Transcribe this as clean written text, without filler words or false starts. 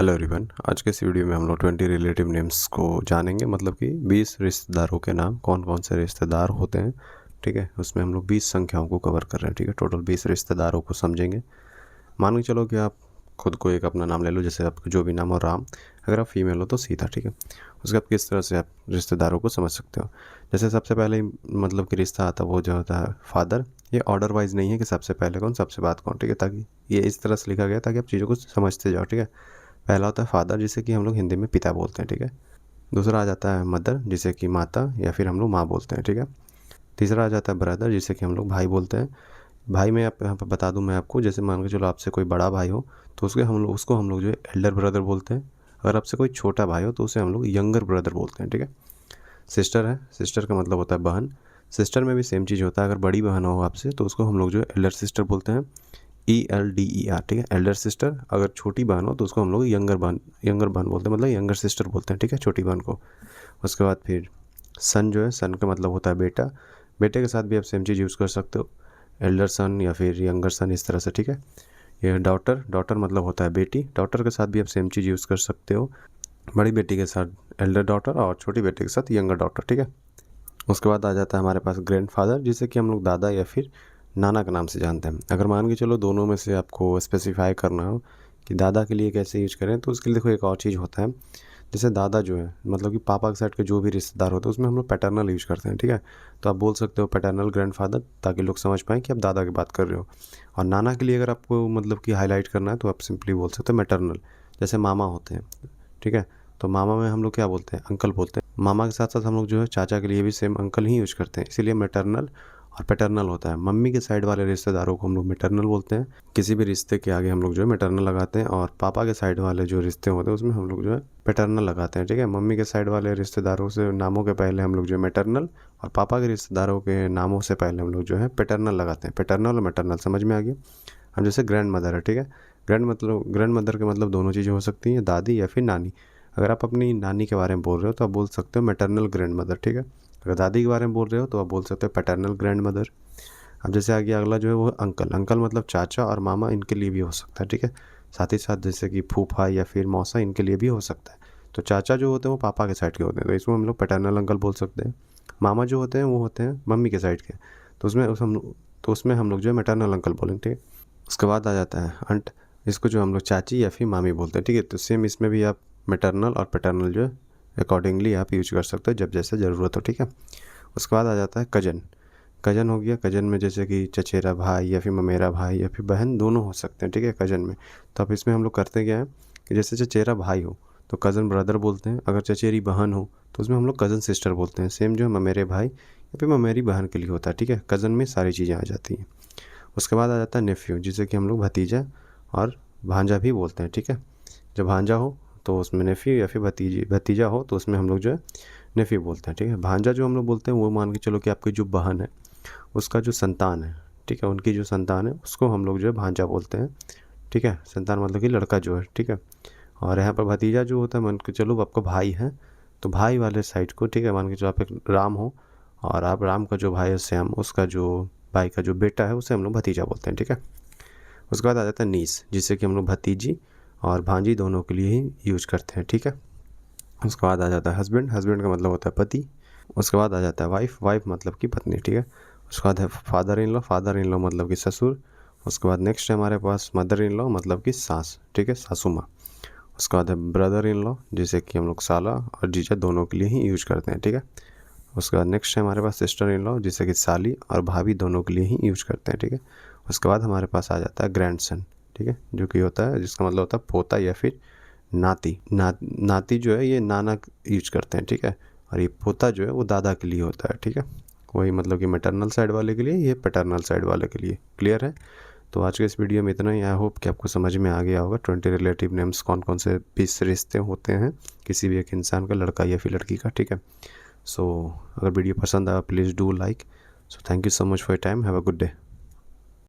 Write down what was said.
Hello everyone, आज के इस वीडियो में हम लोग 20 रिलेटिव नेम्स को जानेंगे। मतलब कि 20 रिश्तेदारों के नाम, कौन कौन से रिश्तेदार होते हैं। ठीक है, उसमें हम लोग 20 संख्याओं को कवर कर रहे हैं। ठीक है, टोटल 20 रिश्तेदारों को समझेंगे। मान के चलो कि आप खुद को एक अपना नाम ले लो, जैसे आपका जो भी नाम हो राम। अगर आप फीमेल हो तो सीता। ठीक है, उसके बाद किस तरह से आप रिश्तेदारों को समझ सकते हो। जैसे सबसे पहले ही मतलब कि रिश्ता आता है वो जो होता है फादर। ये ऑर्डर वाइज नहीं है कि सबसे पहले कौन सबसे बाद कौन। ठीक है, ताकि ये इस तरह से लिखा गया ताकि आप चीज़ों को समझते जाओ। ठीक है, पहला होता है फादर, जिसे कि हम लोग हिंदी में पिता बोलते हैं। ठीक है, दूसरा आ जाता है मदर, जिसे कि माता या फिर हम लोग माँ बोलते हैं। ठीक है, तीसरा आ जाता है ब्रदर, जिसे कि हम लोग भाई बोलते हैं। भाई में आप यहाँ पर बता दूं मैं आपको, जैसे मान के चलो आपसे कोई बड़ा भाई हो तो उसको हम लोग जो है एल्डर ब्रदर बोलते हैं। अगर आपसे कोई छोटा भाई हो तो उसे हम लोग यंगर ब्रदर बोलते हैं। ठीक है, सिस्टर है, सिस्टर का मतलब होता है बहन। सिस्टर में भी सेम चीज़ होता है। अगर बड़ी बहन हो आपसे तो उसको हम लोग जो है एल्डर सिस्टर बोलते हैं, ELDER। ठीक है, एल्डर सिस्टर। अगर छोटी बहन हो तो उसको हम लोग यंगर बहन बोलते हैं, मतलब यंगर सिस्टर बोलते हैं। ठीक है, छोटी बहन को। उसके बाद फिर सन जो है, सन का मतलब होता है बेटा। बेटे के साथ भी आप सेम चीज़ यूज़ कर सकते हो, एल्डर सन या फिर यंगर सन, इस तरह से। ठीक है, ये डॉटर, डॉटर मतलब होता है बेटी। डॉटर के साथ भी आप सेम चीज़ यूज़ कर सकते हो, बड़ी बेटी के साथ एल्डर डॉटर और छोटी बेटी के साथ यंगर डॉटर। ठीक है, उसके बाद आ जाता है हमारे पास ग्रैंडफादर, जिसे कि हम लोग दादा या फिर नाना के नाम से जानते हैं। अगर मान के चलो दोनों में से आपको स्पेसिफाई करना हो कि दादा के लिए कैसे यूज करें, तो उसके लिए देखो एक और चीज़ होता है। जैसे दादा जो है मतलब कि पापा के साइड के जो भी रिश्तेदार होते हैं उसमें हम लोग पैटर्नल यूज करते हैं। ठीक है, तो आप बोल सकते हो पैटर्नल ग्रैंडफादर, ताकि लोग समझ पाएँ कि आप दादा की बात कर रहे हो। और नाना के लिए अगर आपको मतलब कि हाईलाइट करना है तो आप सिंपली बोल सकते हो मैटरनल। जैसे मामा होते हैं, ठीक है, तो मामा में हम लोग क्या बोलते हैं, अंकल बोलते हैं। मामा के साथ साथ हम लोग जो है चाचा के लिए भी सेम अंकल ही यूज करते हैं, इसीलिए मैटरनल और पैटर्नल होता है। मम्मी के साइड वाले रिश्तेदारों को हम लोग मैटरनल बोलते हैं। किसी भी रिश्ते के आगे हम लोग जो है मैटरनल लगाते हैं, और पापा के साइड वाले जो रिश्ते होते हैं उसमें हम लोग जो है पैटर्नल लगाते हैं। ठीक है, मम्मी के साइड वाले रिश्तेदारों से नामों के पहले हम लोग जो है मैटरनल, और पापा के रिश्तेदारों के नामों से पहले हम लोग जो है पैटर्नल लगाते हैं। पैटर्नल और मैटरनल समझ में आ गया। हम जैसे ग्रैंड मदर है, ठीक है, ग्रैंड मदर के मतलब दोनों चीज़ें हो सकती हैं, दादी या फिर नानी। अगर आप अपनी नानी के बारे में बोल रहे हो तो आप बोल सकते हो मैटरनल ग्रैंड मदर। ठीक है, अगर दादी के बारे में बोल रहे हो तो आप बोल सकते हो पैटर्नल ग्रैंड मदर। अब जैसे आगे अगला जो है वो अंकल, अंकल मतलब चाचा और मामा, इनके लिए भी हो सकता है। ठीक है, साथ ही साथ जैसे कि फूफा या फिर मौसा, इनके लिए भी हो सकता है। तो चाचा जो होते हैं वो पापा के साइड के होते हैं, तो इसमें हम लोग पैटर्नल अंकल बोल सकते हैं। मामा जो होते हैं वो होते हैं मम्मी के साइड के, तो उसमें हम लोग जो है मैटरनल अंकल बोलेंगे। ठीक है, उसके बाद आ जाता है अंट, इसको जो हम लोग चाची या फिर मामी बोलते हैं। ठीक है, तो सेम इसमें भी आप मैटरनल और पैटर्नल जो है अकॉर्डिंगली आप यूज कर सकते हो जब जैसे ज़रूरत हो। ठीक है, उसके बाद आ जाता है कजन। कजन हो गया, कजन में जैसे कि चचेरा भाई या फिर ममेरा भाई या फिर बहन, दोनों हो सकते हैं। ठीक है, कजन में तो अब इसमें हम लोग करते क्या है कि जैसे चचेरा भाई हो तो कज़न ब्रदर बोलते हैं। अगर चचेरी बहन हो तो उसमें हम लोग कज़न सिस्टर बोलते हैं। सेम जो है ममेरे भाई या फिर ममेरी बहन के लिए होता है। ठीक है, कज़न में सारी चीज़ें आ जाती हैं। उसके बाद आ जाता है नेफ्यू, जिसे कि हम लोग भतीजा और भांजा भी बोलते हैं। ठीक है, जब भांजा हो तो उसमें नेफ्यू, या फिर भतीजा हो तो उसमें हम लोग जो है नेफ्यू बोलते हैं। ठीक है, भांजा जो हम लोग बोलते हैं वो मान के चलो कि आपकी जो बहन है उसका जो संतान है, ठीक है, उनकी जो संतान है उसको हम लोग जो है भांजा बोलते हैं। ठीक है, संतान मतलब कि लड़का जो है। ठीक है, और यहाँ पर भतीजा जो होता है मान के चलो आपका भाई है, तो भाई वाले साइड को, ठीक है, मान के चलो आप एक राम हो और आप राम का जो भाई है श्याम, उसका जो भाई का जो बेटा है उसे हम लोग भतीजा बोलते हैं। ठीक है, उसके बाद आ जाता है नीस, जिससे कि हम लोग भतीजी और भांजी दोनों के लिए ही यूज करते हैं। ठीक है, उसके बाद आ जाता है हस्बैंड, हस्बैंड का मतलब होता है पति। उसके बाद आ जाता है वाइफ, वाइफ मतलब कि पत्नी। ठीक है, उसके बाद है father in law, father in law मतलब कि ससुर। उसके बाद नेक्स्ट है हमारे पास मदर इन लॉ, मतलब कि सास। ठीक है, सासू माँ। उसके बाद है ब्रदर इन लॉ, जिसे कि हम लोग साला और जीजा दोनों के लिए ही यूज करते हैं। ठीक है, उसके बाद नेक्स्ट है हमारे पास सिस्टर इन लॉ, जिसे कि साली और भाभी दोनों के लिए ही यूज करते हैं। ठीक है, उसके बाद हमारे पास आ जाता है ग्रैंडसन। ठीक है, जो कि होता है, जिसका मतलब होता है पोता या फिर नाती। नाती जो है ये नाना यूज करते हैं। ठीक है, और ये पोता जो है वो दादा के लिए होता है। ठीक है, वही मतलब कि मैटरनल साइड वाले के लिए, ये पैटर्नल साइड वाले के लिए। क्लियर है? तो आज के इस वीडियो में इतना ही। आई होप कि आपको समझ में आ गया होगा 20 रिलेटिव नेम्स, कौन कौन से 20 रिश्ते होते हैं किसी भी एक इंसान का, लड़का या फिर लड़की का। ठीक है, सो अगर वीडियो पसंद आया please do like. So thank you so much for your time, have a good day.